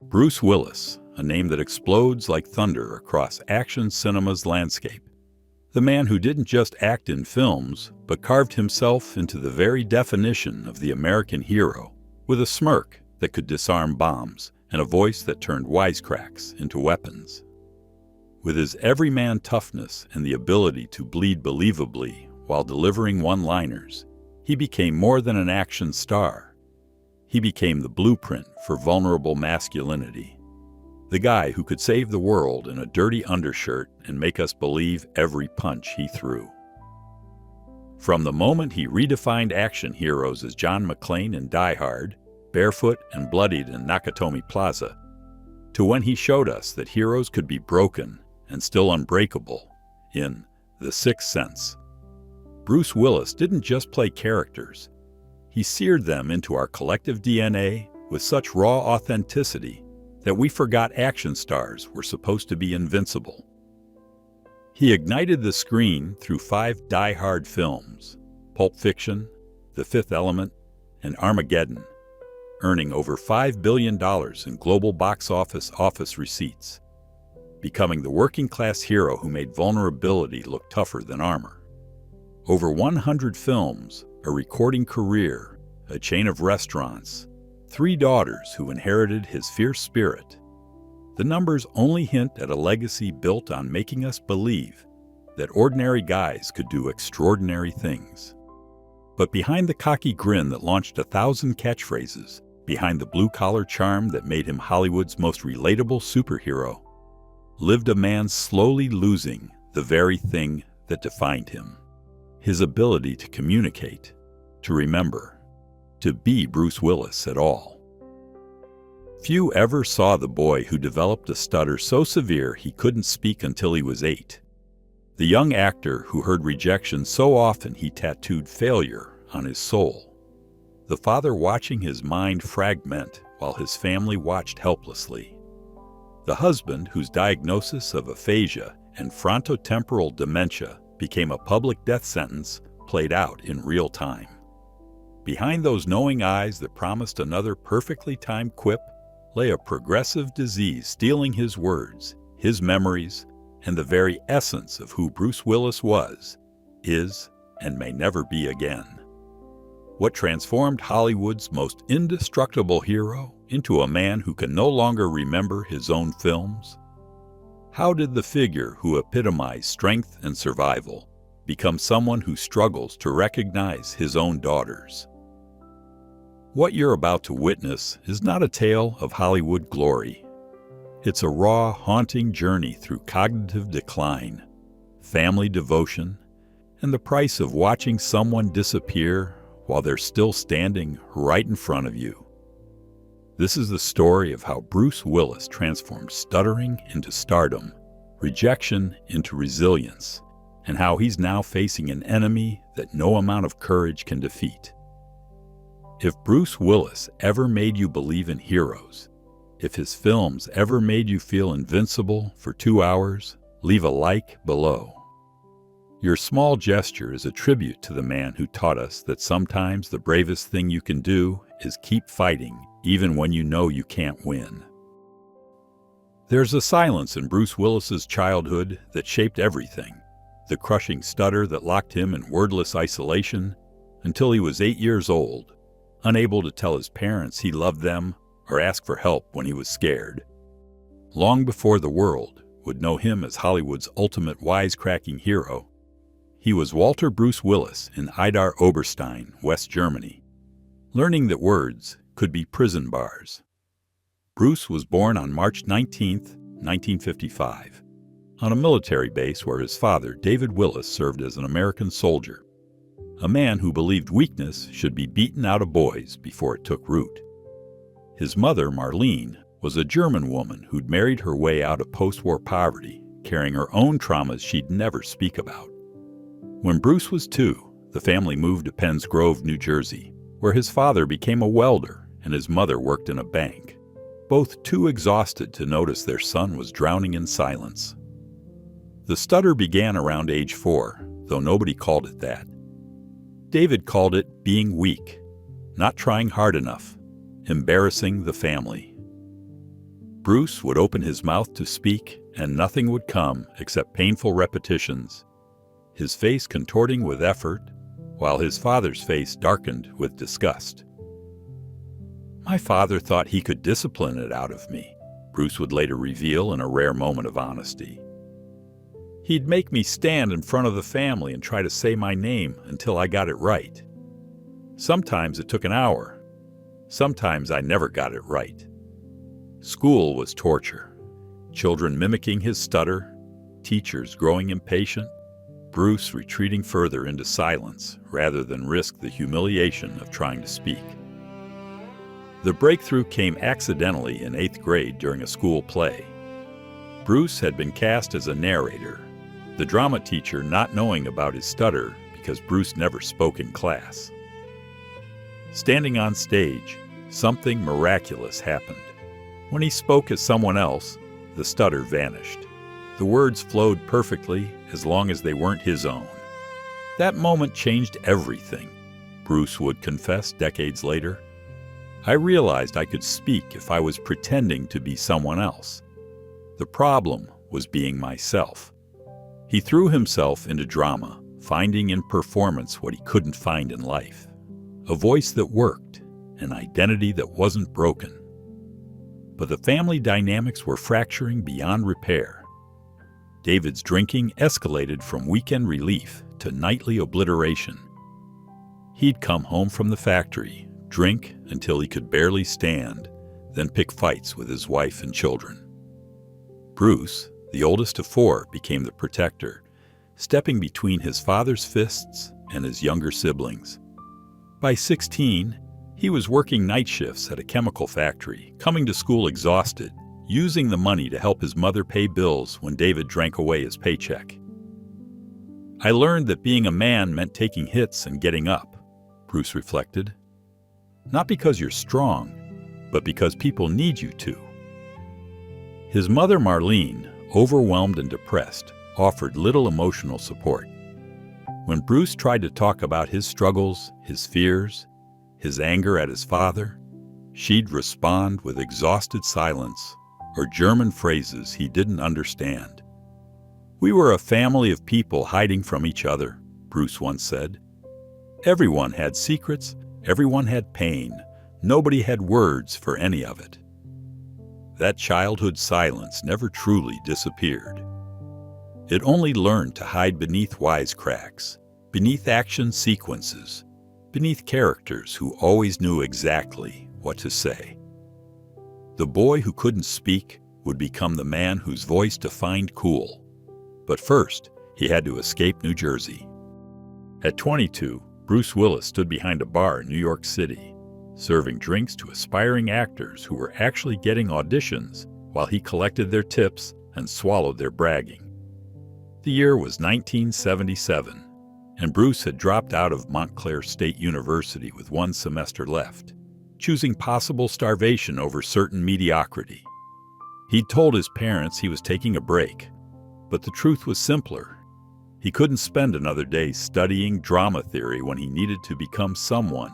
Bruce Willis, a name that explodes like thunder across action cinema's landscape. The man who didn't just act in films, but carved himself into the very definition of the American hero, with a smirk that could disarm bombs and a voice that turned wisecracks into weapons. With his everyman toughness and the ability to bleed believably while delivering one-liners, he became more than an action star. He became the blueprint for vulnerable masculinity. The guy who could save the world in a dirty undershirt and make us believe every punch he threw. From the moment he redefined action heroes as John McClane in Die Hard, barefoot and bloodied in Nakatomi Plaza, to when he showed us that heroes could be broken and still unbreakable in The Sixth Sense. Bruce Willis didn't just play characters. He seared them into our collective DNA with such raw authenticity that we forgot action stars were supposed to be invincible. He ignited the screen through 5 die-hard films, Pulp Fiction, The Fifth Element, and Armageddon, earning over $5 billion in global box office receipts, becoming the working-class hero who made vulnerability look tougher than armor. Over 100 films, a recording career, a chain of restaurants, 3 daughters who inherited his fierce spirit. The numbers only hint at a legacy built on making us believe that ordinary guys could do extraordinary things. But behind the cocky grin that launched 1,000 catchphrases, behind the blue-collar charm that made him Hollywood's most relatable superhero, lived a man slowly losing the very thing that defined him: his ability to communicate, to remember, to be Bruce Willis at all. Few ever saw the boy who developed a stutter so severe he couldn't speak until he was 8. The young actor who heard rejection so often he tattooed failure on his soul. The father watching his mind fragment while his family watched helplessly. The husband whose diagnosis of aphasia and frontotemporal dementia became a public death sentence played out in real time. Behind those knowing eyes that promised another perfectly timed quip lay a progressive disease stealing his words, his memories, and the very essence of who Bruce Willis was, is, and may never be again. What transformed Hollywood's most indestructible hero into a man who can no longer remember his own films? How did the figure who epitomized strength and survival become someone who struggles to recognize his own daughters? What you're about to witness is not a tale of Hollywood glory. It's a raw, haunting journey through cognitive decline, family devotion, and the price of watching someone disappear while they're still standing right in front of you. This is the story of how Bruce Willis transformed stuttering into stardom, rejection into resilience, and how he's now facing an enemy that no amount of courage can defeat. If Bruce Willis ever made you believe in heroes, if his films ever made you feel invincible for 2 hours, leave a like below. Your small gesture is a tribute to the man who taught us that sometimes the bravest thing you can do is keep fighting even when you know you can't win. There's a silence in Bruce Willis's childhood that shaped everything, the crushing stutter that locked him in wordless isolation until he was 8 years old, unable to tell his parents he loved them or ask for help when he was scared. Long before the world would know him as Hollywood's ultimate wisecracking hero, he was Walter Bruce Willis in Idar Oberstein, West Germany, learning that words could be prison bars. Bruce was born on March 19, 1955, on a military base where his father, David Willis, served as an American soldier, a man who believed weakness should be beaten out of boys before it took root. His mother, Marlene, was a German woman who'd married her way out of post-war poverty, carrying her own traumas she'd never speak about. When Bruce was 2, the family moved to Penns Grove, New Jersey, where his father became a welder and his mother worked in a bank, both too exhausted to notice their son was drowning in silence. The stutter began around age 4, though nobody called it that. David called it being weak, not trying hard enough, embarrassing the family. Bruce would open his mouth to speak, and nothing would come except painful repetitions, his face contorting with effort, while his father's face darkened with disgust. My father thought he could discipline it out of me, Bruce would later reveal in a rare moment of honesty. He'd make me stand in front of the family and try to say my name until I got it right. Sometimes it took an hour. Sometimes I never got it right. School was torture. Children mimicking his stutter, teachers growing impatient, Bruce retreating further into silence rather than risk the humiliation of trying to speak. The breakthrough came accidentally in 8th grade during a school play. Bruce had been cast as a narrator, the drama teacher not knowing about his stutter because Bruce never spoke in class. Standing on stage, something miraculous happened. When he spoke as someone else, the stutter vanished. The words flowed perfectly as long as they weren't his own. That moment changed everything, Bruce would confess decades later. I realized I could speak if I was pretending to be someone else. The problem was being myself. He threw himself into drama, finding in performance what he couldn't find in life. A voice that worked, an identity that wasn't broken. But the family dynamics were fracturing beyond repair. David's drinking escalated from weekend relief to nightly obliteration. He'd come home from the factory, drink until he could barely stand, then pick fights with his wife and children. Bruce, the oldest of 4, became the protector, stepping between his father's fists and his younger siblings. By 16, he was working night shifts at a chemical factory, coming to school exhausted, using the money to help his mother pay bills when David drank away his paycheck. I learned that being a man meant taking hits and getting up, Bruce reflected. Not because you're strong, but because people need you to. His mother, Marlene, overwhelmed and depressed, offered little emotional support. When Bruce tried to talk about his struggles, his fears, his anger at his father, she'd respond with exhausted silence or German phrases he didn't understand. We were a family of people hiding from each other, Bruce once said. Everyone had secrets, everyone had pain, nobody had words for any of it. That childhood silence never truly disappeared. It only learned to hide beneath wisecracks, beneath action sequences, beneath characters who always knew exactly what to say. The boy who couldn't speak would become the man whose voice defined cool. But first, he had to escape New Jersey. At 22, Bruce Willis stood behind a bar in New York City, serving drinks to aspiring actors who were actually getting auditions while he collected their tips and swallowed their bragging. The year was 1977, and Bruce had dropped out of Montclair State University with 1 semester left, choosing possible starvation over certain mediocrity. He'd told his parents he was taking a break, but the truth was simpler. He couldn't spend another day studying drama theory when he needed to become someone,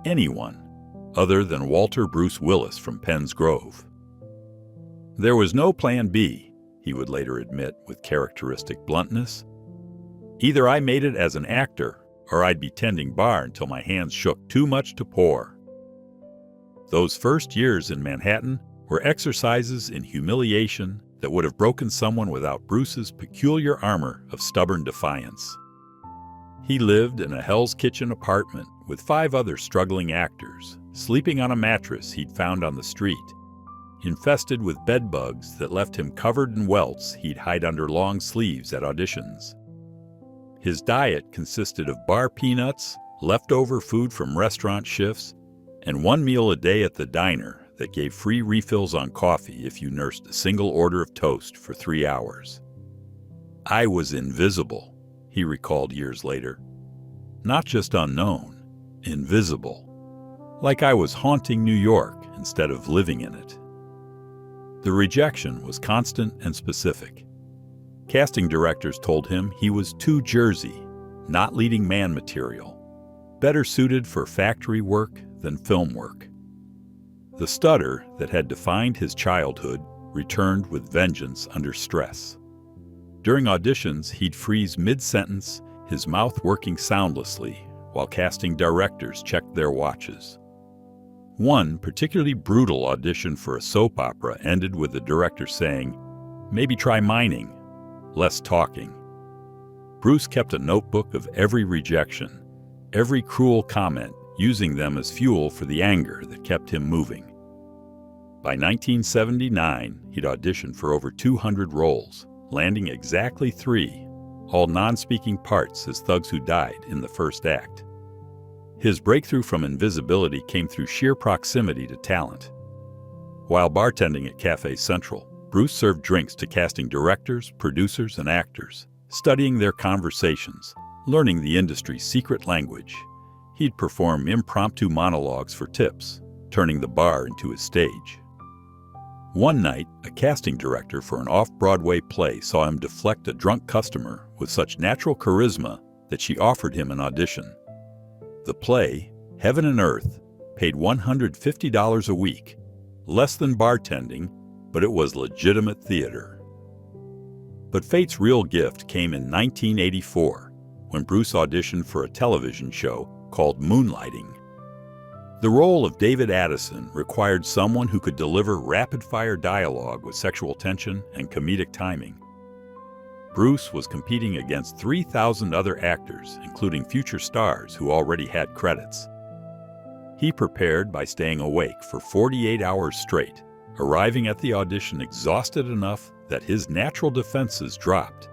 anyone, other than Walter Bruce Willis from Penn's Grove. There was no plan B, he would later admit with characteristic bluntness. Either I made it as an actor, or I'd be tending bar until my hands shook too much to pour. Those first years in Manhattan were exercises in humiliation that would have broken someone without Bruce's peculiar armor of stubborn defiance. He lived in a Hell's Kitchen apartment with 5 other struggling actors, sleeping on a mattress he'd found on the street, infested with bed bugs that left him covered in welts he'd hide under long sleeves at auditions. His diet consisted of bar peanuts, leftover food from restaurant shifts, and 1 meal a day at the diner that gave free refills on coffee if you nursed a single order of toast for 3 hours. I was invisible, he recalled years later. Not just unknown, invisible. Like I was haunting New York instead of living in it. The rejection was constant and specific. Casting directors told him he was too Jersey, not leading man material, better suited for factory work than film work. The stutter that had defined his childhood returned with vengeance under stress. During auditions, he'd freeze mid-sentence, his mouth working soundlessly, while casting directors checked their watches. One particularly brutal audition for a soap opera ended with the director saying, "Maybe try mining, less talking." Bruce kept a notebook of every rejection, every cruel comment, using them as fuel for the anger that kept him moving. By 1979, he'd auditioned for over 200 roles, landing exactly 3, all non-speaking parts as thugs who died in the first act. His breakthrough from invisibility came through sheer proximity to talent. While bartending at Cafe Central, Bruce served drinks to casting directors, producers, and actors, studying their conversations, learning the industry's secret language. He'd perform impromptu monologues for tips, turning the bar into his stage. One night, a casting director for an off-Broadway play saw him deflect a drunk customer with such natural charisma that she offered him an audition. The play, Heaven and Earth, paid $150 a week, less than bartending, but it was legitimate theater. But fate's real gift came in 1984, when Bruce auditioned for a television show called Moonlighting. The role of David Addison required someone who could deliver rapid-fire dialogue with sexual tension and comedic timing. Bruce was competing against 3,000 other actors, including future stars who already had credits. He prepared by staying awake for 48 hours straight, arriving at the audition exhausted enough that his natural defenses dropped.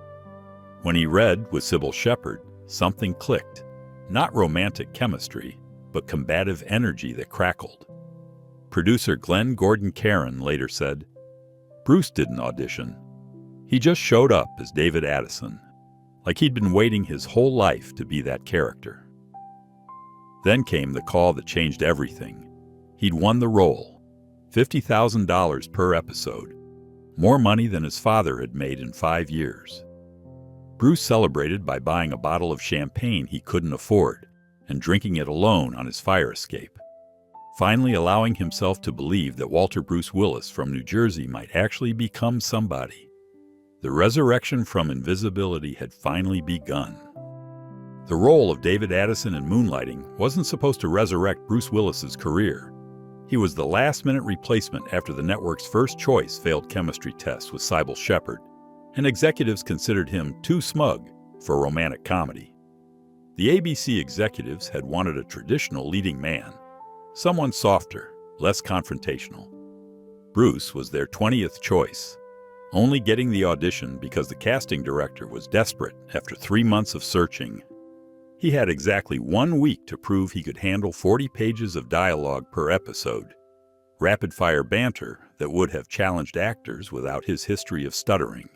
When he read with Sybil Shepherd, something clicked. Not romantic chemistry, but combative energy that crackled. Producer Glenn Gordon Caron later said, "Bruce didn't audition. He just showed up as David Addison, like he'd been waiting his whole life to be that character." Then came the call that changed everything. He'd won the role, $50,000 per episode, more money than his father had made in 5 years. Bruce celebrated by buying a bottle of champagne he couldn't afford and drinking it alone on his fire escape, finally allowing himself to believe that Walter Bruce Willis from New Jersey might actually become somebody. The resurrection from invisibility had finally begun. The role of David Addison in Moonlighting wasn't supposed to resurrect Bruce Willis's career. He was the last-minute replacement after the network's first choice failed chemistry tests with Sybil Shepherd, and executives considered him too smug for romantic comedy. The ABC executives had wanted a traditional leading man, someone softer, less confrontational. Bruce was their 20th choice, only getting the audition because the casting director was desperate after 3 months of searching. He had exactly 1 week to prove he could handle 40 pages of dialogue per episode, rapid-fire banter that would have challenged actors without his history of stuttering.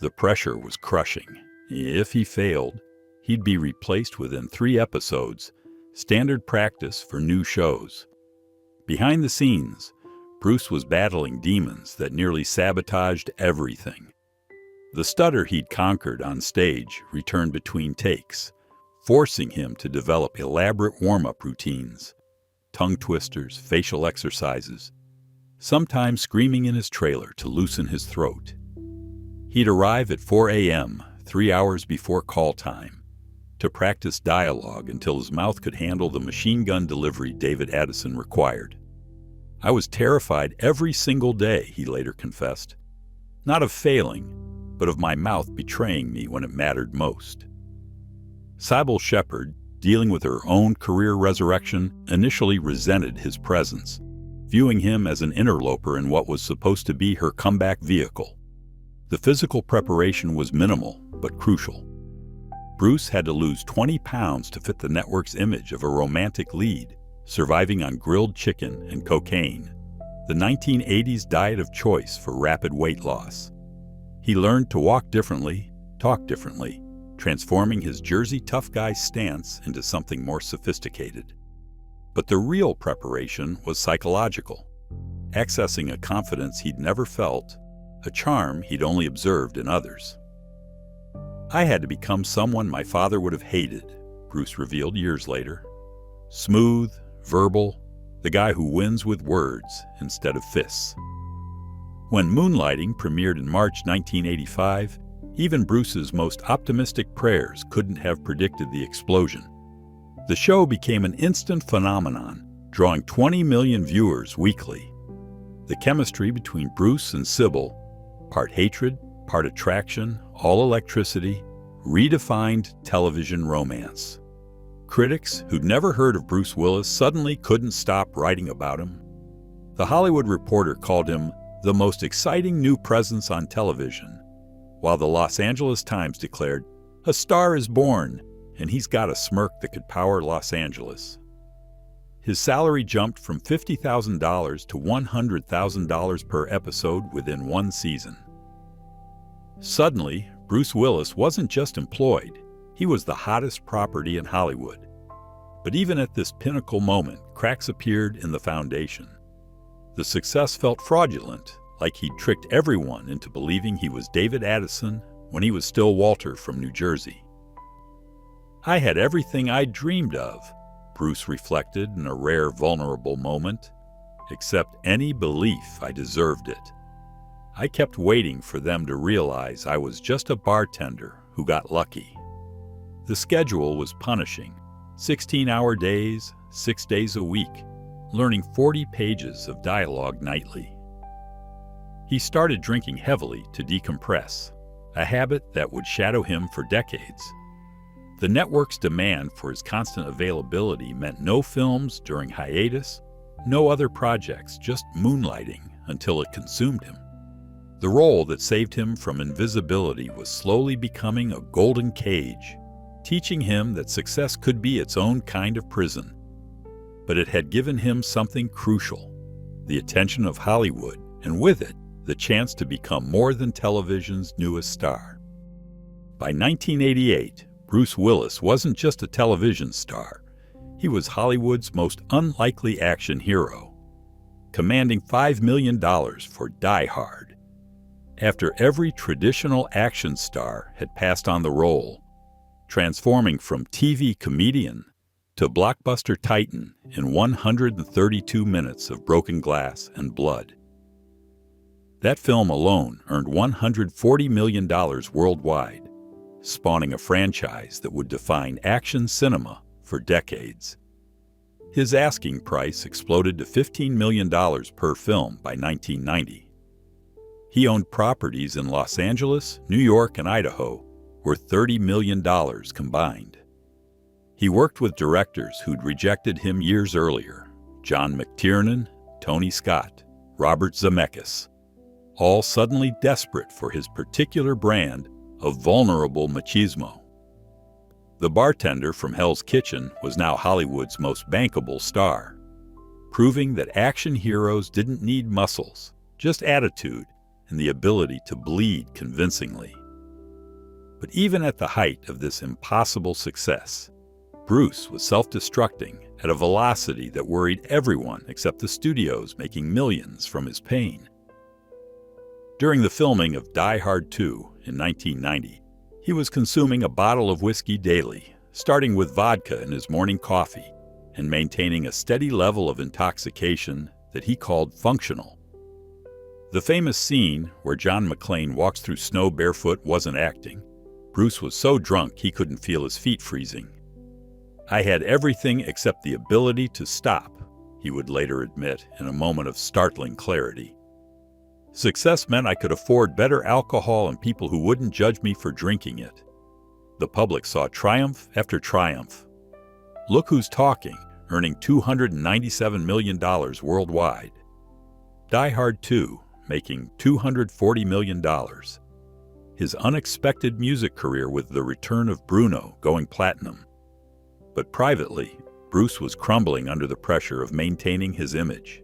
The pressure was crushing. If he failed, he'd be replaced within 3 episodes, standard practice for new shows. Behind the scenes, Bruce was battling demons that nearly sabotaged everything. The stutter he'd conquered on stage returned between takes, forcing him to develop elaborate warm-up routines, tongue twisters, facial exercises, sometimes screaming in his trailer to loosen his throat. He'd arrive at 4 a.m., 3 hours before call time, to practice dialogue until his mouth could handle the machine gun delivery David Addison required. "I was terrified every single day," he later confessed. "Not of failing, but of my mouth betraying me when it mattered most." Sybil Shepherd, dealing with her own career resurrection, initially resented his presence, viewing him as an interloper in what was supposed to be her comeback vehicle. The physical preparation was minimal, but crucial. Bruce had to lose 20 pounds to fit the network's image of a romantic lead, surviving on grilled chicken and cocaine, the 1980s diet of choice for rapid weight loss. He learned to walk differently, talk differently, transforming his Jersey tough guy stance into something more sophisticated. But the real preparation was psychological, accessing a confidence he'd never felt, a charm he'd only observed in others. "I had to become someone my father would have hated," Bruce revealed years later. "Smooth, verbal, the guy who wins with words instead of fists." When Moonlighting premiered in March 1985, even Bruce's most optimistic prayers couldn't have predicted the explosion. The show became an instant phenomenon, drawing 20 million viewers weekly. The chemistry between Bruce and Sybil, part hatred, part attraction, all electricity, redefined television romance. Critics who'd never heard of Bruce Willis suddenly couldn't stop writing about him. The Hollywood Reporter called him the most exciting new presence on television, while the Los Angeles Times declared, "A star is born, and he's got a smirk that could power Los Angeles." His salary jumped from $50,000 to $100,000 per episode within one season. Suddenly, Bruce Willis wasn't just employed, he was the hottest property in Hollywood. But even at this pinnacle moment, cracks appeared in the foundation. The success felt fraudulent, like he'd tricked everyone into believing he was David Addison when he was still Walter from New Jersey. "I had everything I'd dreamed of," Bruce reflected in a rare vulnerable moment, "except any belief I deserved it. I kept waiting for them to realize I was just a bartender who got lucky." The schedule was punishing. 16-hour days, 6 days a week, learning 40 pages of dialogue nightly. He started drinking heavily to decompress, a habit that would shadow him for decades. The network's demand for his constant availability meant no films during hiatus, no other projects, just moonlighting until it consumed him. The role that saved him from invisibility was slowly becoming a golden cage, teaching him that success could be its own kind of prison. But it had given him something crucial, the attention of Hollywood, and with it, the chance to become more than television's newest star. By 1988, Bruce Willis wasn't just a television star. He was Hollywood's most unlikely action hero, commanding $5 million for Die Hard. After every traditional action star had passed on the role, transforming from TV comedian to blockbuster titan in 132 minutes of broken glass and blood. That film alone earned $140 million worldwide, spawning a franchise that would define action cinema for decades. His asking price exploded to $15 million per film by 1990. He owned properties in Los Angeles, New York, and Idaho, worth $30 million combined. He worked with directors who'd rejected him years earlier, John McTiernan, Tony Scott, Robert Zemeckis, all suddenly desperate for his particular brand of vulnerable machismo. The bartender from Hell's Kitchen was now Hollywood's most bankable star, proving that action heroes didn't need muscles, just attitude and the ability to bleed convincingly. But even at the height of this impossible success, Bruce was self-destructing at a velocity that worried everyone except the studios making millions from his pain. During the filming of Die Hard 2 in 1990, he was consuming a bottle of whiskey daily, starting with vodka in his morning coffee and maintaining a steady level of intoxication that he called functional. The famous scene where John McClane walks through snow barefoot wasn't acting. Bruce was so drunk he couldn't feel his feet freezing. "I had everything except the ability to stop," he would later admit in a moment of startling clarity. "Success meant I could afford better alcohol and people who wouldn't judge me for drinking it." The public saw triumph after triumph. Look Who's Talking, earning $297 million worldwide. Die Hard 2, making $240 million. His unexpected music career with The Return of Bruno going platinum. But privately, Bruce was crumbling under the pressure of maintaining his image.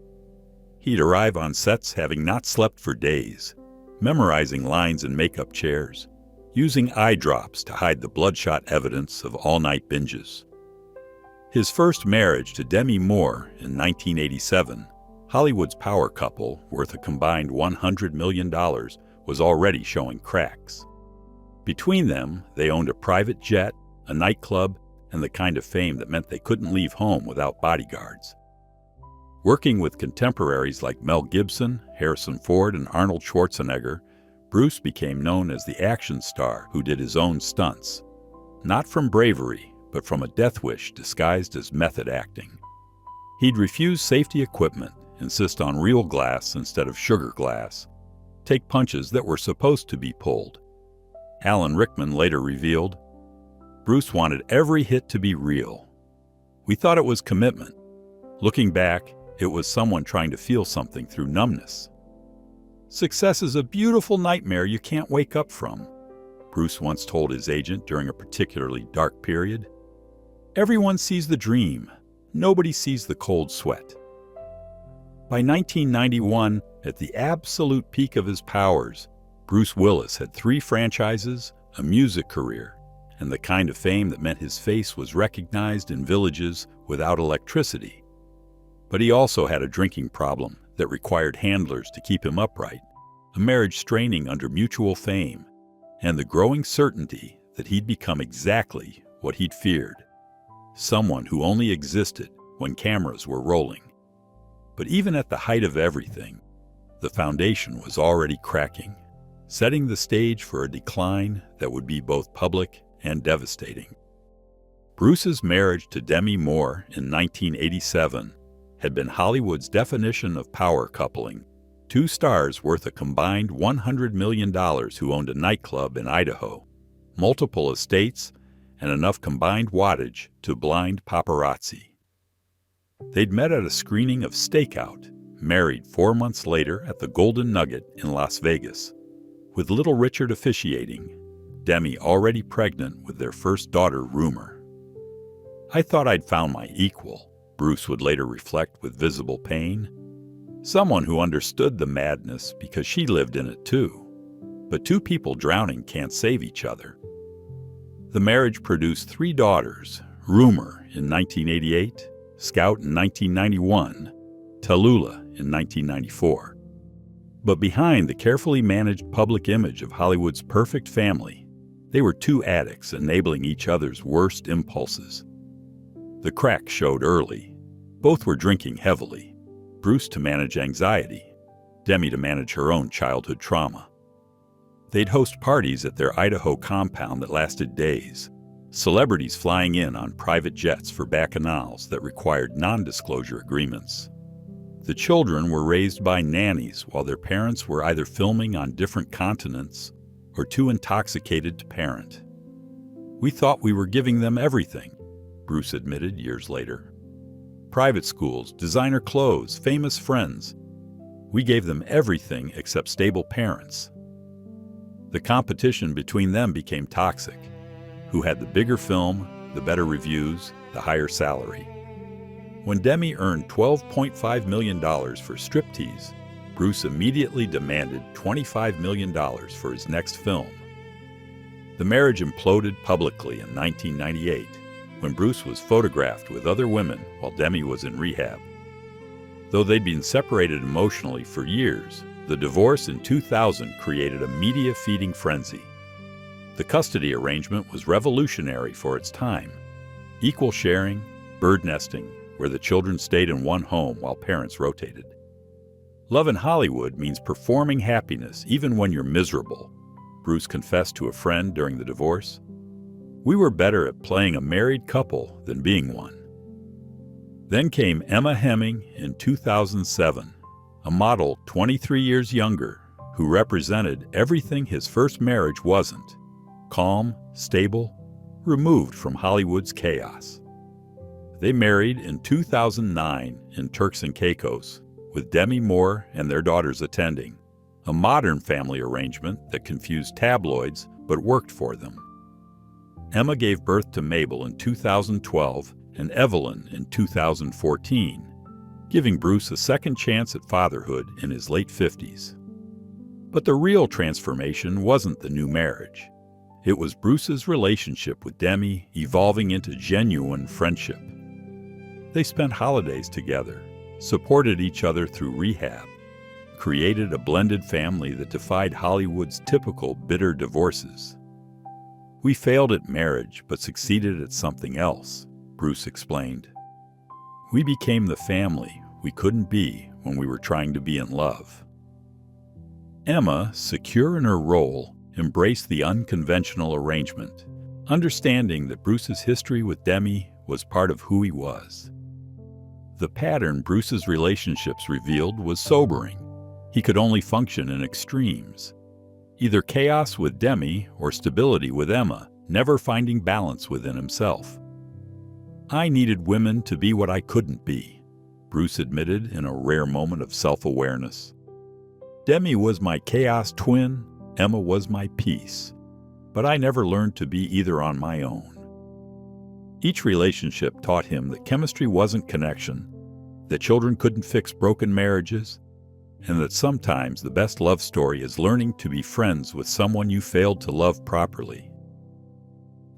He'd arrive on sets having not slept for days, memorizing lines in makeup chairs, using eye drops to hide the bloodshot evidence of all-night binges. His first marriage to Demi Moore in 1987, Hollywood's power couple worth a combined $100 million, was already showing cracks. Between them, they owned a private jet, a nightclub, and the kind of fame that meant they couldn't leave home without bodyguards. Working with contemporaries like Mel Gibson, Harrison Ford, and Arnold Schwarzenegger, Bruce became known as the action star who did his own stunts. Not from bravery, but from a death wish disguised as method acting. He'd refuse safety equipment, insist on real glass instead of sugar glass, take punches that were supposed to be pulled. Alan Rickman later revealed, "Bruce wanted every hit to be real. We thought it was commitment. Looking back, it was someone trying to feel something through numbness. Success is a beautiful nightmare you can't wake up from," Bruce once told his agent during a particularly dark period. "Everyone sees the dream. Nobody sees the cold sweat." By 1991, at the absolute peak of his powers, Bruce Willis had 3 franchises, a music career, and the kind of fame that meant his face was recognized in villages without electricity. But he also had a drinking problem that required handlers to keep him upright, a marriage straining under mutual fame, and the growing certainty that he'd become exactly what he'd feared, someone who only existed when cameras were rolling. But even at the height of everything, the foundation was already cracking, setting the stage for a decline that would be both public and devastating. Bruce's marriage to Demi Moore in 1987 had been Hollywood's definition of power coupling, 2 stars worth a combined $100 million who owned a nightclub in Idaho, multiple estates, and enough combined wattage to blind paparazzi. They'd met at a screening of Stakeout, married 4 months later at the Golden Nugget in Las Vegas, with little Richard officiating, Demi already pregnant with their first daughter, Rumor. "I thought I'd found my equal," Bruce would later reflect with visible pain. "Someone who understood the madness because she lived in it too. But 2 people drowning can't save each other." The marriage produced 3 daughters, Rumor in 1988, Scout in 1991, Tallulah in 1994. But behind the carefully managed public image of Hollywood's perfect family, they were 2 addicts enabling each other's worst impulses. The crack showed early. Both were drinking heavily, Bruce to manage anxiety, Demi to manage her own childhood trauma. They'd host parties at their Idaho compound that lasted days, celebrities flying in on private jets for bacchanals that required non-disclosure agreements. The children were raised by nannies while their parents were either filming on different continents or too intoxicated to parent. "We thought we were giving them everything," Bruce admitted years later. "Private schools, designer clothes, famous friends. We gave them everything except stable parents." The competition between them became toxic. Who had the bigger film, the better reviews, the higher salary? When Demi earned $12.5 million for striptease, Bruce immediately demanded $25 million for his next film. The marriage imploded publicly in 1998, when Bruce was photographed with other women while Demi was in rehab. Though they'd been separated emotionally for years, the divorce in 2000 created a media-feeding frenzy. The custody arrangement was revolutionary for its time. Equal sharing, bird nesting, where the children stayed in one home while parents rotated. "Love in Hollywood means performing happiness even when you're miserable," Bruce confessed to a friend during the divorce. "We were better at playing a married couple than being one." Then came Emma Hemming in 2007, a model 23 years younger who represented everything his first marriage wasn't: calm, stable, removed from Hollywood's chaos. They married in 2009 in Turks and Caicos, with Demi Moore and their daughters attending, a modern family arrangement that confused tabloids but worked for them. Emma gave birth to Mabel in 2012 and Evelyn in 2014, giving Bruce a second chance at fatherhood in his late 50s. But the real transformation wasn't the new marriage. It was Bruce's relationship with Demi evolving into genuine friendship. They spent holidays together, supported each other through rehab, created a blended family that defied Hollywood's typical bitter divorces. "We failed at marriage but succeeded at something else," Bruce explained. "We became the family we couldn't be when we were trying to be in love. Emma, secure in her role, embraced the unconventional arrangement, understanding that Bruce's history with Demi was part of who he was. The pattern Bruce's relationships revealed was sobering. He could only function in extremes. Either chaos with Demi or stability with Emma, never finding balance within himself. "I needed women to be what I couldn't be," Bruce admitted in a rare moment of self-awareness. "Demi was my chaos twin, Emma was my peace, but I never learned to be either on my own." Each relationship taught him that chemistry wasn't connection, that children couldn't fix broken marriages, and that sometimes the best love story is learning to be friends with someone you failed to love properly.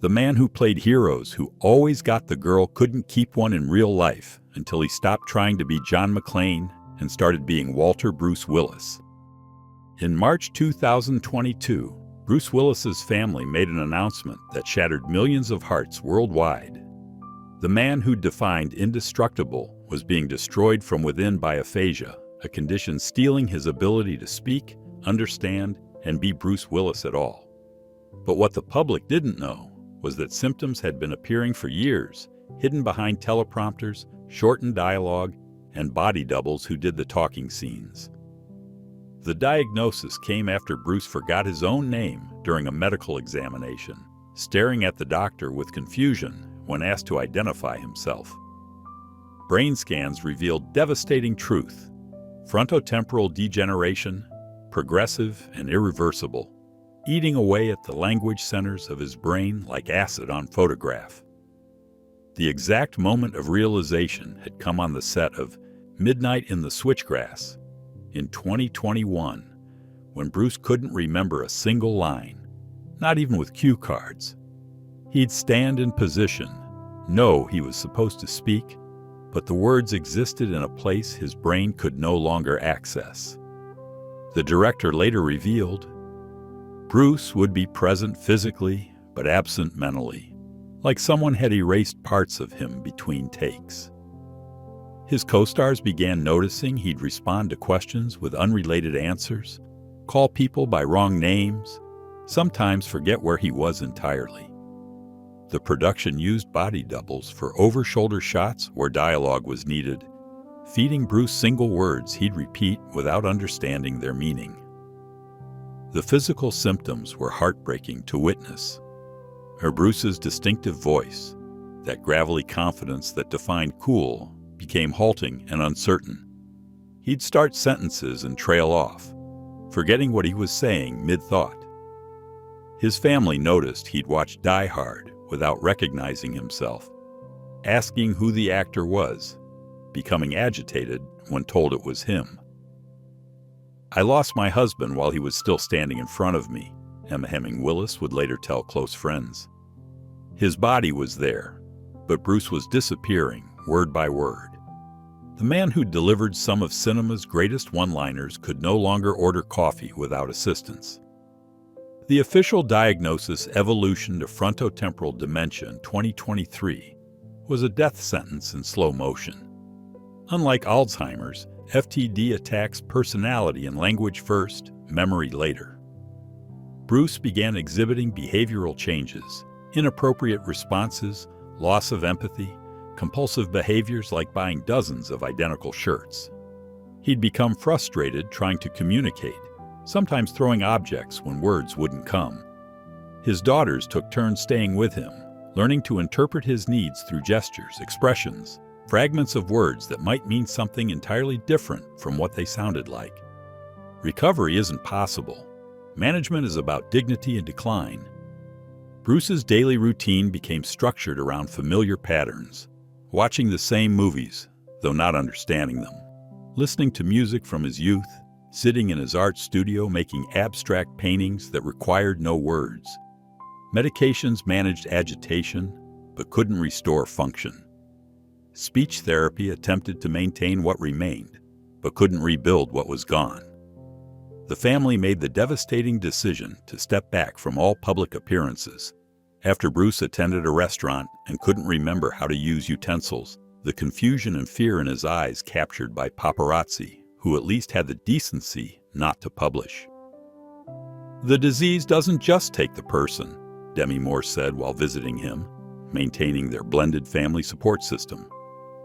The man who played heroes who always got the girl couldn't keep one in real life until he stopped trying to be John McClane and started being Walter Bruce Willis. In March 2022, Bruce Willis's family made an announcement that shattered millions of hearts worldwide. The man who defined indestructible was being destroyed from within by aphasia, a condition stealing his ability to speak, understand, and be Bruce Willis at all. But what the public didn't know was that symptoms had been appearing for years, hidden behind teleprompters, shortened dialogue, and body doubles who did the talking scenes. The diagnosis came after Bruce forgot his own name during a medical examination, staring at the doctor with confusion when asked to identify himself. Brain scans revealed devastating truth: frontotemporal degeneration, progressive and irreversible, eating away at the language centers of his brain like acid on photograph. The exact moment of realization had come on the set of Midnight in the Switchgrass in 2021, when Bruce couldn't remember a single line, not even with cue cards. He'd stand in position, know he was supposed to speak, but the words existed in a place his brain could no longer access. The director later revealed, Bruce would be present physically, but absent mentally, like someone had erased parts of him between takes. His co-stars began noticing he'd respond to questions with unrelated answers, call people by wrong names, sometimes forget where he was entirely. The production used body doubles for over-shoulder shots where dialogue was needed, feeding Bruce single words he'd repeat without understanding their meaning. The physical symptoms were heartbreaking to witness. Bruce's distinctive voice, that gravelly confidence that defined cool, became halting and uncertain. He'd start sentences and trail off, forgetting what he was saying mid-thought. His family noticed he'd watched Die Hard without recognizing himself, asking who the actor was, becoming agitated when told it was him. "I lost my husband while he was still standing in front of me," Emma Heming Willis would later tell close friends. His body was there, but Bruce was disappearing word by word. The man who delivered some of cinema's greatest one-liners could no longer order coffee without assistance. The official diagnosis, evolution to frontotemporal dementia in 2023, was a death sentence in slow motion. Unlike Alzheimer's, FTD attacks personality and language first, memory later. Bruce began exhibiting behavioral changes, inappropriate responses, loss of empathy, compulsive behaviors like buying dozens of identical shirts. He'd become frustrated trying to communicate, sometimes throwing objects when words wouldn't come. His daughters took turns staying with him, learning to interpret his needs through gestures, expressions, fragments of words that might mean something entirely different from what they sounded like. Recovery isn't possible. Management is about dignity and decline. Bruce's daily routine became structured around familiar patterns, watching the same movies, though not understanding them, listening to music from his youth, sitting in his art studio making abstract paintings that required no words. Medications managed agitation, but couldn't restore function. Speech therapy attempted to maintain what remained, but couldn't rebuild what was gone. The family made the devastating decision to step back from all public appearances. After Bruce attended a restaurant and couldn't remember how to use utensils, the confusion and fear in his eyes captured by paparazzi, who at least had the decency not to publish. "The disease doesn't just take the person," Demi Moore said while visiting him, maintaining their blended family support system.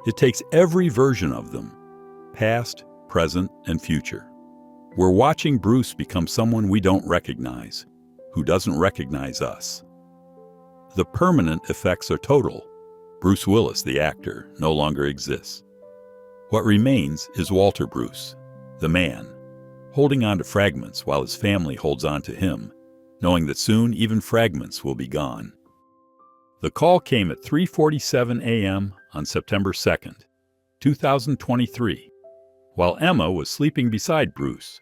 "It takes every version of them, past, present, and future. We're watching Bruce become someone we don't recognize, who doesn't recognize us. The permanent effects are total. Bruce Willis, the actor, no longer exists. What remains is Walter Bruce, the man, holding on to fragments while his family holds on to him, knowing that soon even fragments will be gone." The call came at 3:47 a.m. on September 2nd, 2023, while Emma was sleeping beside Bruce,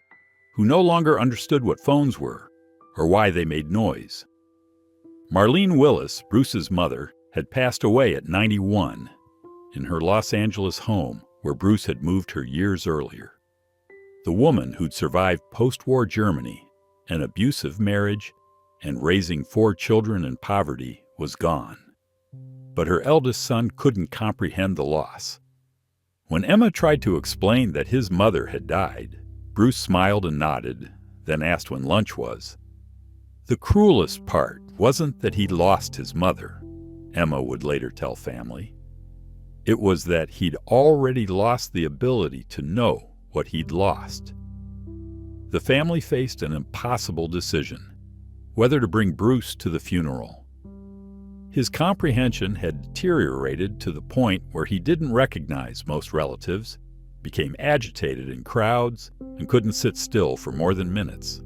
who no longer understood what phones were or why they made noise. Marlene Willis, Bruce's mother, had passed away at 91 in her Los Angeles home where Bruce had moved her years earlier. The woman who'd survived post-war Germany, an abusive marriage, and raising 4 children in poverty was gone. But her eldest son couldn't comprehend the loss. When Emma tried to explain that his mother had died, Bruce smiled and nodded, then asked when lunch was. The cruelest part wasn't that he'd lost his mother, Emma would later tell family. It was that he'd already lost the ability to know what he'd lost. The family faced an impossible decision, whether to bring Bruce to the funeral. His comprehension had deteriorated to the point where he didn't recognize most relatives, became agitated in crowds, and couldn't sit still for more than minutes.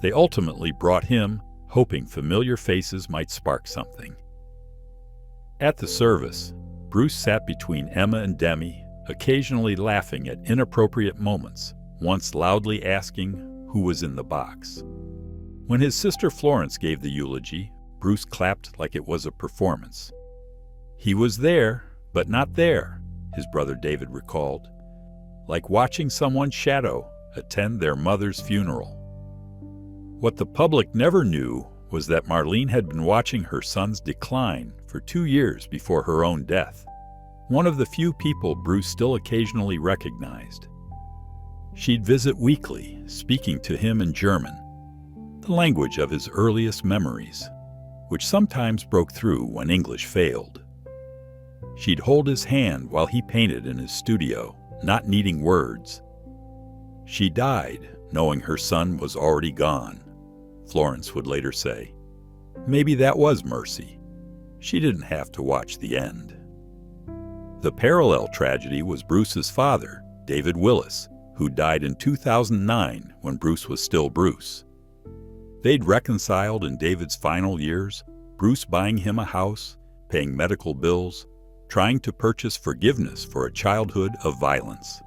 They ultimately brought him, hoping familiar faces might spark something. At the service, Bruce sat between Emma and Demi, occasionally laughing at inappropriate moments, once loudly asking who was in the box. When his sister Florence gave the eulogy, Bruce clapped like it was a performance. "He was there, but not there," his brother David recalled, like watching someone's shadow attend their mother's funeral. What the public never knew was that Marlene had been watching her son's decline for 2 years before her own death, one of the few people Bruce still occasionally recognized. She'd visit weekly, speaking to him in German, the language of his earliest memories, which sometimes broke through when English failed. She'd hold his hand while he painted in his studio, not needing words. She died knowing her son was already gone, Florence would later say. Maybe that was mercy. She didn't have to watch the end. The parallel tragedy was Bruce's father, David Willis, who died in 2009 when Bruce was still Bruce. They'd reconciled in David's final years, Bruce buying him a house, paying medical bills, trying to purchase forgiveness for a childhood of violence.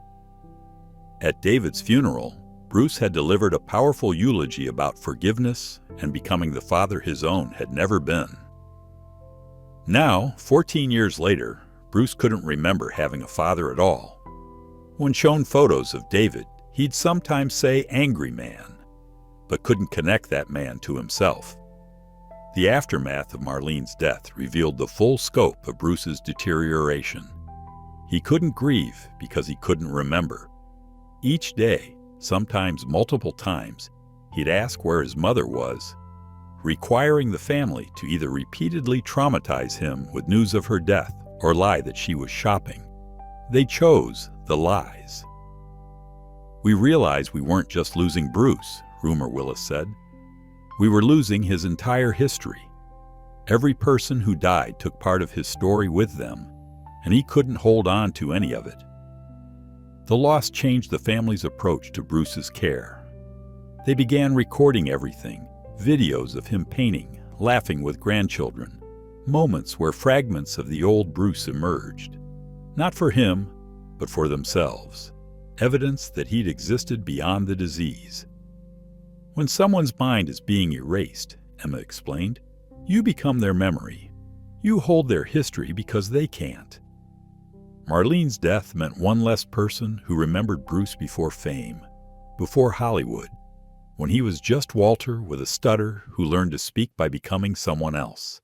At David's funeral, Bruce had delivered a powerful eulogy about forgiveness and becoming the father his own had never been. Now, 14 years later, Bruce couldn't remember having a father at all. When shown photos of David, he'd sometimes say angry man, but couldn't connect that man to himself. The aftermath of Marlene's death revealed the full scope of Bruce's deterioration. He couldn't grieve because he couldn't remember. Each day, sometimes multiple times, he'd ask where his mother was, requiring the family to either repeatedly traumatize him with news of her death or lie that she was shopping. They chose the lies. "We realized we weren't just losing Bruce," Rumor Willis said. "We were losing his entire history. Every person who died took part of his story with them, and he couldn't hold on to any of it." The loss changed the family's approach to Bruce's care. They began recording everything, videos of him painting, laughing with grandchildren, moments where fragments of the old Bruce emerged. Not for him, but for themselves. Evidence that he'd existed beyond the disease. "When someone's mind is being erased," Emma explained, "you become their memory. You hold their history because they can't." Marlene's death meant one less person who remembered Bruce before fame, before Hollywood, when he was just Walter with a stutter who learned to speak by becoming someone else.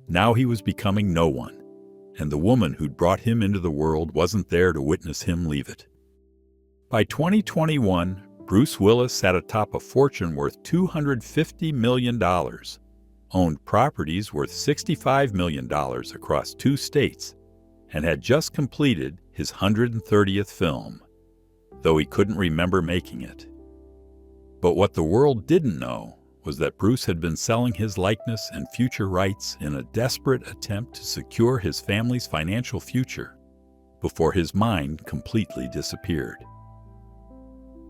Now he was becoming no one, and the woman who'd brought him into the world wasn't there to witness him leave it. By 2021, Bruce Willis sat atop a fortune worth $250 million, owned properties worth $65 million across 2 states, and had just completed his 130th film, though he couldn't remember making it. But what the world didn't know was that Bruce had been selling his likeness and future rights in a desperate attempt to secure his family's financial future before his mind completely disappeared.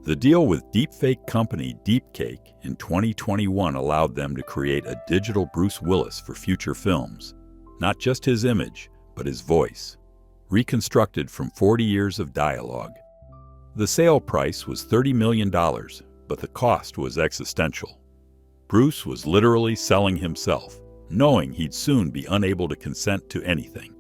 The deal with deepfake company Deepcake in 2021 allowed them to create a digital Bruce Willis for future films, not just his image, but his voice, reconstructed from 40 years of dialogue. The sale price was $30 million, but the cost was existential. Bruce was literally selling himself, knowing he'd soon be unable to consent to anything.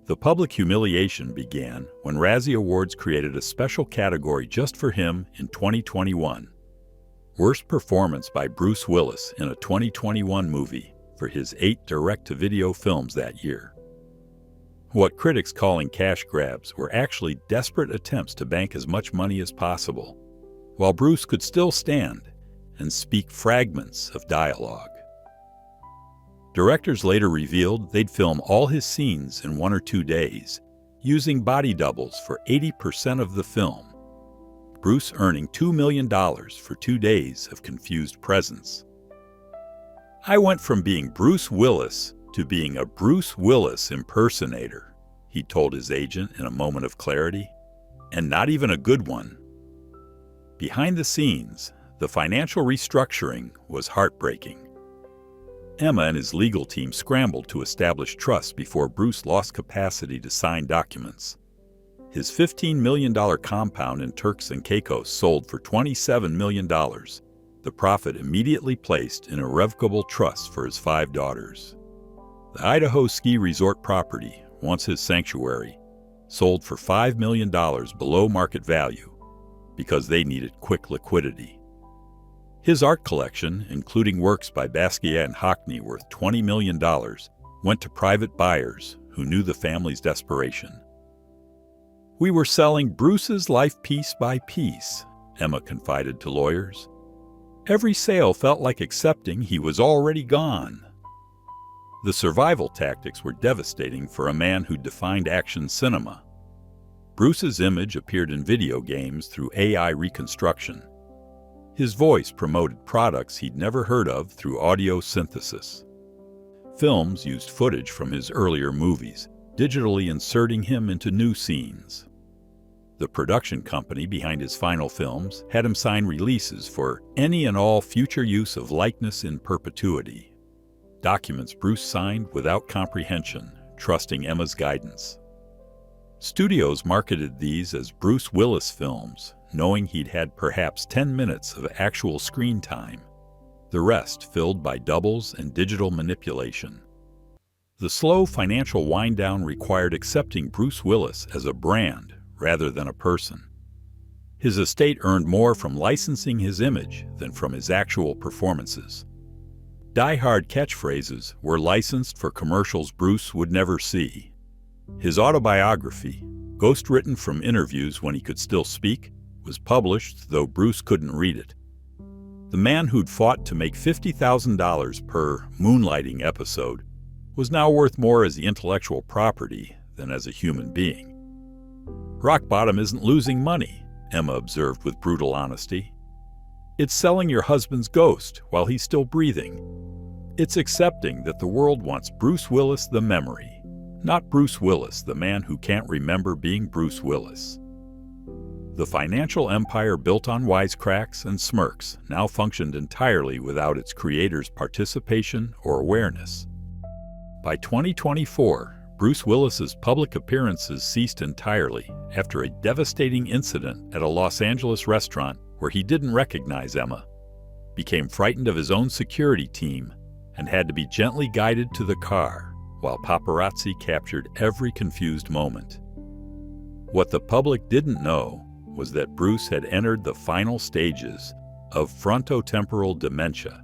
The public humiliation began when Razzie Awards created a special category just for him in 2021. Worst Performance by Bruce Willis in a 2021 movie for his 8 direct-to-video films that year. What critics calling cash grabs were actually desperate attempts to bank as much money as possible, while Bruce could still stand and speak fragments of dialogue. Directors later revealed they'd film all his scenes in 1 or 2 days, using body doubles for 80% of the film, Bruce earning $2 million for 2 days of confused presence. "I went from being Bruce Willis to being a Bruce Willis impersonator," he told his agent in a moment of clarity, "and not even a good one." Behind the scenes, the financial restructuring was heartbreaking. Emma and his legal team scrambled to establish trust before Bruce lost capacity to sign documents. His $15 million compound in Turks and Caicos sold for $27 million, the profit immediately placed in irrevocable trusts for his 5 daughters. The Idaho ski resort property, once his sanctuary, sold for $5 million below market value because they needed quick liquidity. His art collection, including works by Basquiat and Hockney worth $20 million, went to private buyers who knew the family's desperation. "We were selling Bruce's life piece by piece," Emma confided to lawyers. "Every sale felt like accepting he was already gone." The survival tactics were devastating for a man who defined action cinema. Bruce's image appeared in video games through AI reconstruction. His voice promoted products he'd never heard of through audio synthesis. Films used footage from his earlier movies, digitally inserting him into new scenes. The production company behind his final films had him sign releases for any and all future use of likeness in perpetuity. Documents Bruce signed without comprehension, trusting Emma's guidance. Studios marketed these as Bruce Willis films, knowing he'd had perhaps 10 minutes of actual screen time, the rest filled by doubles and digital manipulation. The slow financial wind-down required accepting Bruce Willis as a brand rather than a person. His estate earned more from licensing his image than from his actual performances. Die-hard catchphrases were licensed for commercials Bruce would never see. His autobiography, ghost-written from interviews when he could still speak, was published, though Bruce couldn't read it. The man who'd fought to make $50,000 per moonlighting episode was now worth more as the intellectual property than as a human being. "Rock bottom isn't losing money," Emma observed with brutal honesty. "It's selling your husband's ghost while he's still breathing. It's accepting that the world wants Bruce Willis the memory, not Bruce Willis the man who can't remember being Bruce Willis." The financial empire built on wisecracks and smirks now functioned entirely without its creator's participation or awareness. By 2024, Bruce Willis's public appearances ceased entirely after a devastating incident at a Los Angeles restaurant where he didn't recognize Emma, became frightened of his own security team, and had to be gently guided to the car while paparazzi captured every confused moment. What the public didn't know was that Bruce had entered the final stages of frontotemporal dementia,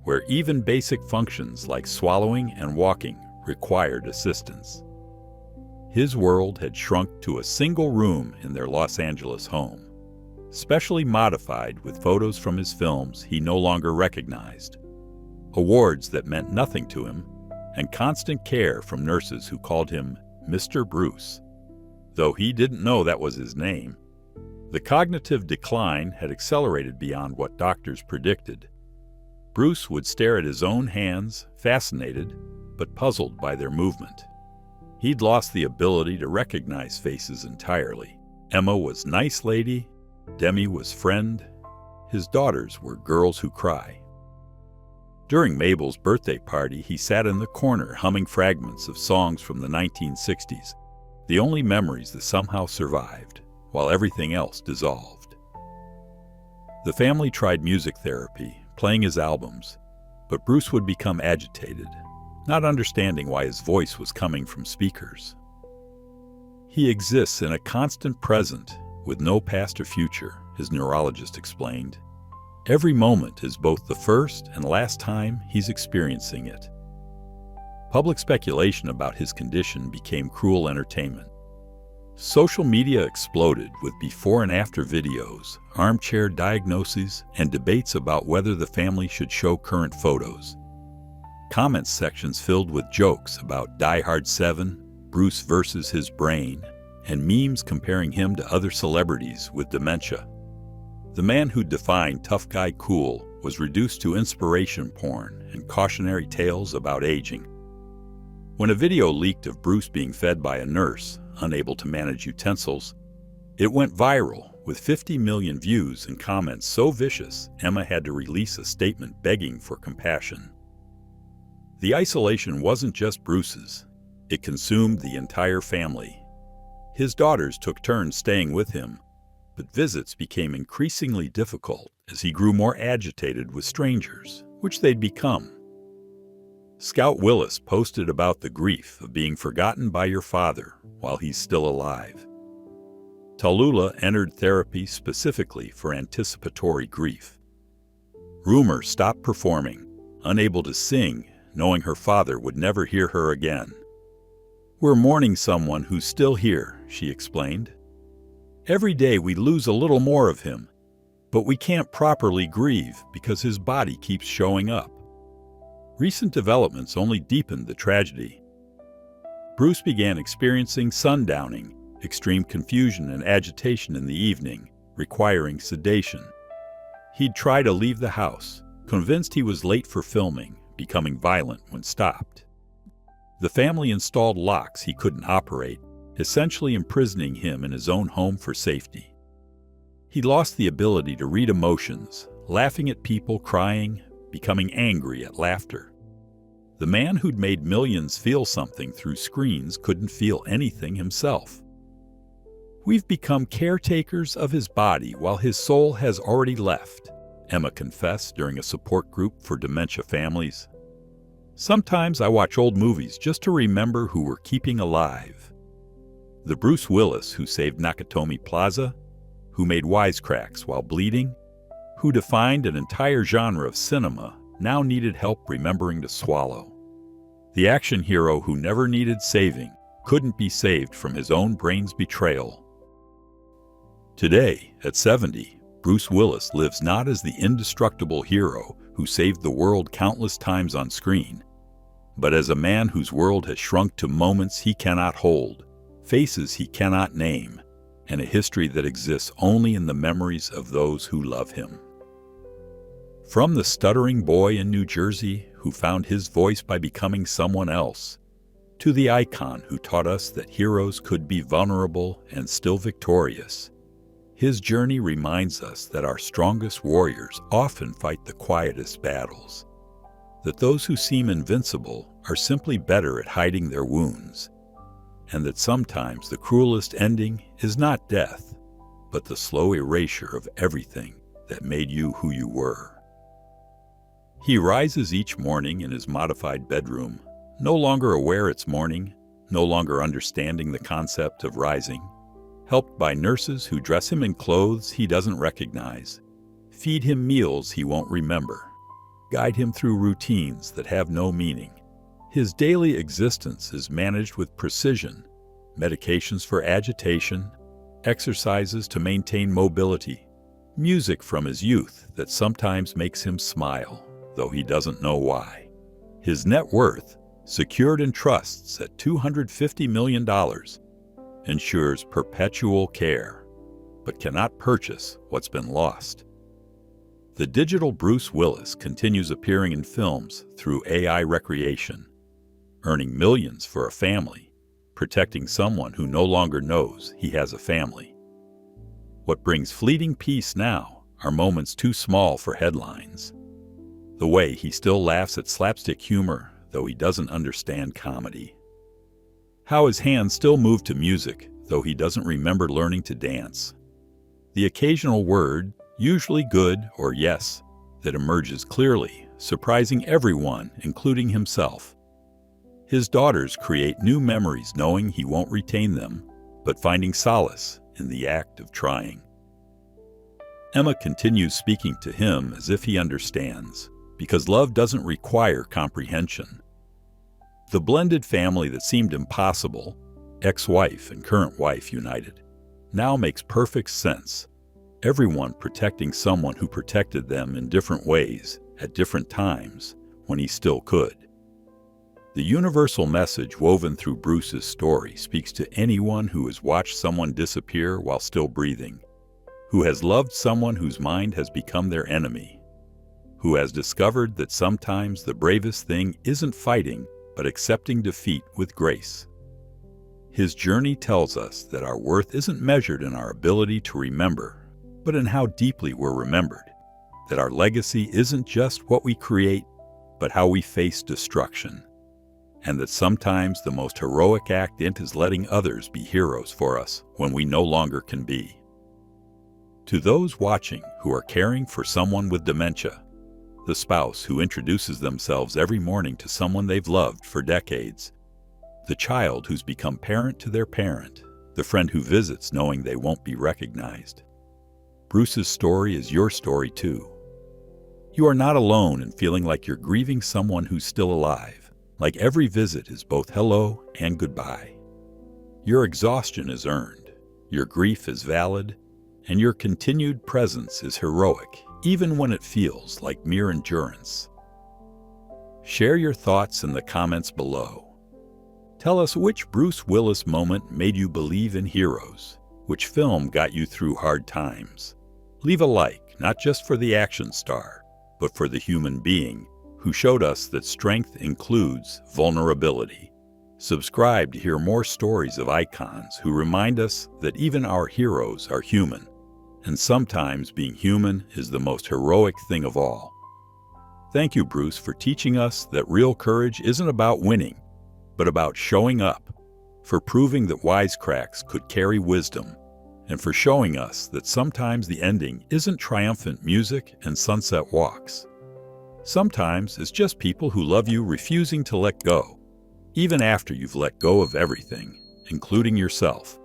where even basic functions like swallowing and walking required assistance. His world had shrunk to a single room in their Los Angeles home, specially modified with photos from his films he no longer recognized, awards that meant nothing to him, and constant care from nurses who called him Mr. Bruce, though he didn't know that was his name. The cognitive decline had accelerated beyond what doctors predicted. Bruce would stare at his own hands, fascinated, but puzzled by their movement. He'd lost the ability to recognize faces entirely. Emma was nice lady, Demi was friend, his daughters were girls who cry. During Mabel's birthday party, he sat in the corner humming fragments of songs from the 1960s, the only memories that somehow survived, while everything else dissolved. The family tried music therapy, playing his albums, but Bruce would become agitated, not understanding why his voice was coming from speakers. He exists in a constant present with no past or future, his neurologist explained. Every moment is both the first and last time he's experiencing it. Public speculation about his condition became cruel entertainment. Social media exploded with before and after videos, armchair diagnoses, and debates about whether the family should show current photos. Comment sections filled with jokes about Die Hard 7, Bruce versus his brain, and memes comparing him to other celebrities with dementia. The man who defined tough guy cool was reduced to inspiration porn and cautionary tales about aging. When a video leaked of Bruce being fed by a nurse, unable to manage utensils, it went viral with 50 million views and comments so vicious Emma had to release a statement begging for compassion. The isolation wasn't just Bruce's, it consumed the entire family. His daughters took turns staying with him, but visits became increasingly difficult as he grew more agitated with strangers, which they'd become. Scout Willis posted about the grief of being forgotten by your father while he's still alive. Tallulah entered therapy specifically for anticipatory grief. Rumor stopped performing, unable to sing, knowing her father would never hear her again. We're mourning someone who's still here, she explained. Every day we lose a little more of him, but we can't properly grieve because his body keeps showing up. Recent developments only deepened the tragedy. Bruce began experiencing sundowning, extreme confusion and agitation in the evening, requiring sedation. He'd try to leave the house, convinced he was late for filming, becoming violent when stopped. The family installed locks he couldn't operate, essentially imprisoning him in his own home for safety. He lost the ability to read emotions, laughing at people crying, becoming angry at laughter. The man who'd made millions feel something through screens couldn't feel anything himself. We've become caretakers of his body while his soul has already left, Emma confessed during a support group for dementia families. Sometimes I watch old movies just to remember who we're keeping alive. The Bruce Willis who saved Nakatomi Plaza, who made wisecracks while bleeding, who defined an entire genre of cinema, now needed help remembering to swallow. The action hero who never needed saving couldn't be saved from his own brain's betrayal. Today, at 70, Bruce Willis lives not as the indestructible hero who saved the world countless times on screen, but as a man whose world has shrunk to moments he cannot hold, faces he cannot name, and a history that exists only in the memories of those who love him. From the stuttering boy in New Jersey who found his voice by becoming someone else, to the icon who taught us that heroes could be vulnerable and still victorious, his journey reminds us that our strongest warriors often fight the quietest battles, that those who seem invincible are simply better at hiding their wounds, and that sometimes the cruelest ending is not death, but the slow erasure of everything that made you who you were. He rises each morning in his modified bedroom, no longer aware it's morning, no longer understanding the concept of rising, helped by nurses who dress him in clothes he doesn't recognize, feed him meals he won't remember, guide him through routines that have no meaning. His daily existence is managed with precision, medications for agitation, exercises to maintain mobility, music from his youth that sometimes makes him smile, though he doesn't know why. His net worth, secured in trusts at $250 million, ensures perpetual care, but cannot purchase what's been lost. The digital Bruce Willis continues appearing in films through AI recreation, earning millions for a family, protecting someone who no longer knows he has a family. What brings fleeting peace now are moments too small for headlines. The way he still laughs at slapstick humor, though he doesn't understand comedy. How his hands still move to music, though he doesn't remember learning to dance. The occasional word, usually good or yes, that emerges clearly, surprising everyone, including himself. His daughters create new memories knowing he won't retain them, but finding solace in the act of trying. Emma continues speaking to him as if he understands, because love doesn't require comprehension. The blended family that seemed impossible, ex-wife and current wife united, now makes perfect sense. Everyone protecting someone who protected them in different ways at different times when he still could. The universal message woven through Bruce's story speaks to anyone who has watched someone disappear while still breathing, who has loved someone whose mind has become their enemy, who has discovered that sometimes the bravest thing isn't fighting, but accepting defeat with grace. His journey tells us that our worth isn't measured in our ability to remember, but in how deeply we're remembered, that our legacy isn't just what we create, but how we face destruction, and that sometimes the most heroic act is letting others be heroes for us when we no longer can be. To those watching who are caring for someone with dementia, the spouse who introduces themselves every morning to someone they've loved for decades, the child who's become parent to their parent, the friend who visits knowing they won't be recognized. Bruce's story is your story too. You are not alone in feeling like you're grieving someone who's still alive, like every visit is both hello and goodbye. Your exhaustion is earned, your grief is valid, and your continued presence is heroic, even when it feels like mere endurance. Share your thoughts in the comments below. Tell us which Bruce Willis moment made you believe in heroes, which film got you through hard times. Leave a like, not just for the action star, but for the human being who showed us that strength includes vulnerability. Subscribe to hear more stories of icons who remind us that even our heroes are human, and sometimes being human is the most heroic thing of all. Thank you, Bruce, for teaching us that real courage isn't about winning, but about showing up, for proving that wisecracks could carry wisdom, and for showing us that sometimes the ending isn't triumphant music and sunset walks. Sometimes it's just people who love you refusing to let go, even after you've let go of everything, including yourself.